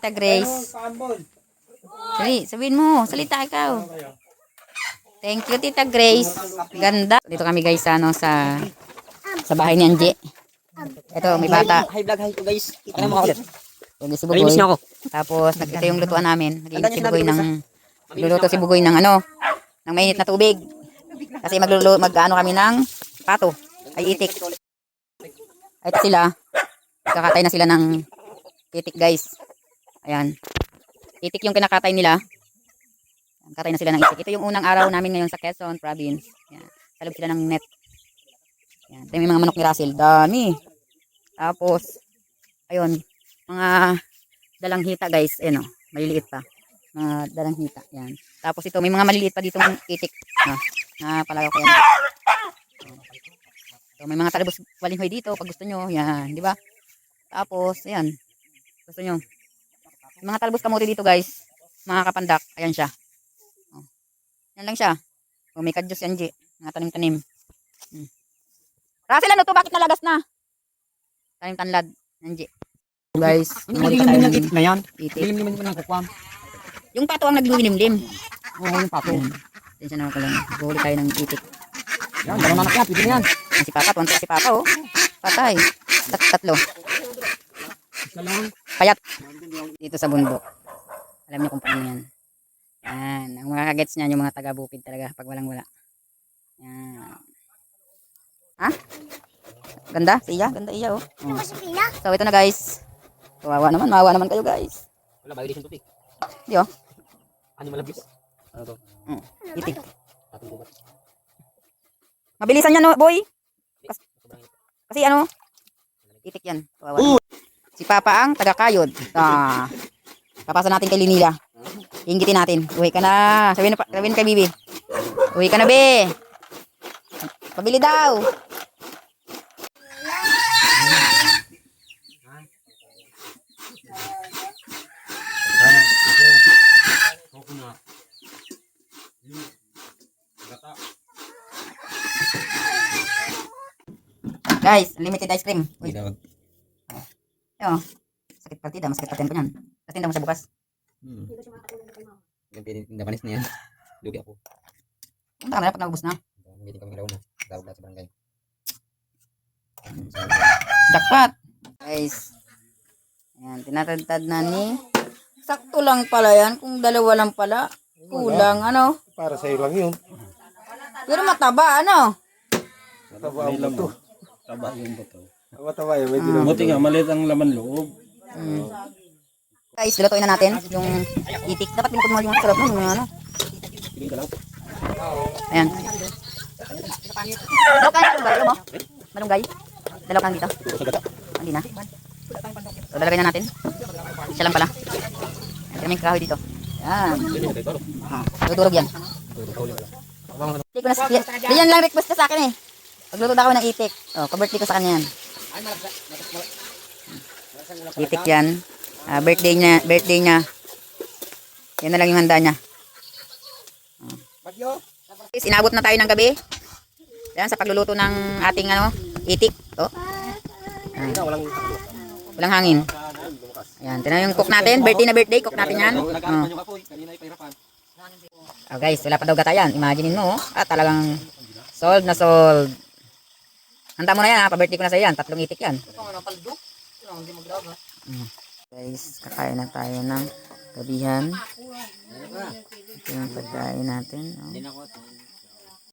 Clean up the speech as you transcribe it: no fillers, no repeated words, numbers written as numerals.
Tita Grace. Dali, sabihin mo. Salita ikaw. Thank you, Tita Grace. Ganda. Dito kami guys sa bahay ni Angie. Ito, may bata. Hi vlog, hi to guys. Ano mo ulit? Yung si Bugoy. Nalimis niyo ako. Tapos, ito yung lutuan namin. Naglinis si Bugoy ng... Magluluto si Bugoy ng ano, ng mainit na tubig. Kasi mag-ano kami ng pato. Ay itik. Ito sila. Kakatay na sila ng itik guys. Ayan. Itik yung kinakatay nila. Katay na sila ng itik. Ito yung unang araw namin ngayon sa Quezon Province. Ayan. Salog sila ng net. Ayan. Ito yung mga manok ni Russell. Dami. Tapos, ayun. Mga dalang hita guys. Ayan o. Maliliit pa. Mga dalang hita. Ayan. Tapos ito, may mga maliliit pa ditong itik. Napalaga ko yan. So, may mga talibos walinghoy dito pag gusto nyo. Yan, di ba? Tapos, ayan. Gusto nyo. May mga talibos kamote dito guys. Mga kapandak. Ayan siya. Oh. Yan lang siya. O, may kadyos yan, G. Mga tanim-tanim. Russell, ano to? Bakit nalagas na? Tanim-tanlad. Yan, G. Guys, Hindi naman yung itik na yan. Itik. Hindi naman yung kukwam. Yung pato ang naglulimlim. Oo, yung pato. Tensya naman ko lang. Huli tayo ng itik. Yan, dalawang anak yan. Pwede na yan. Si Papa, tuwan si Papa, oh. Patay. Tatlo. Isa lang. Payat. Dito sa bundok. Alam niyo kung paano yan. Yan. Ang mga kagets niyan, yung mga taga-bukid talaga pag walang-wala. Yan. Ha? Ganda? Si Iya? Ganda Iya, oh. So, ito na guys. Kawawa naman. Maawa naman kayo guys. Wala, violation topic. Di, oh. Animal abuse. Ano to? Itik. Patong gubat. Mabilisan yan, no, boy. Kasi ano? Itik yan. Kawawa. Si Papa ang taga-kayod. Papasa natin kay Linila. Inggitin natin. Uwi ka na. Sabihin kay Bibi. Uwi ka na, be. Pabili daw. Guys, limited ice cream. Uy. Yo. Sakit partida, masakit pa tempo niyan. Kasi tinda mo siya bukas. Yung pindapanis na yan. Lugi ako. Punta ka na pag naubos na. Meeting kami ngalaw na. Tawag na sa barangay. Jackpot. Guys. Ayan, tinatad na ni. Sakto lang pala yan. Kung dalawa lang pala. Kulang, ano? Para sa'yo lang yun. Pero mataba, ano? Mataba ang buto. Taba yung buto. Mataba yun. May dinamit. Buti nga, maliit ang laman loob. Guys, lutuin na natin yung itik. Dapat pinukod mo yung sarap nun. Yung ano. Ayan. Dalaw ka yung barilo mo. Malunggay. Dalaw kang dito. Hindi na. So, lalagay na natin. Isa lang pala. Ayan, may kahoy dito. Ayan. Dudurog yan. Hindi ko na, yan lang request na sa akin eh. Pagluto na kami ng itik. O, ka-birthday ko sa kanya yan. Itik yan. Birthday niya. Yan na lang yung handa niya. Inabot na tayo ng gabi. Yan, sa pagluluto ng ating ano, itik. Oh. Walang hangin. Ayan, tingnan yung cook natin. Birthday na birthday, cook natin yan. Oh guys, wala pa daw gata yan. Imaginein mo, talagang sold na sold. Handa mo na yan, pa-birthday ko na sa yan. 3 itik yan. Guys, kakain na tayo ng gabihan. Ito yung pagkain natin. Oh.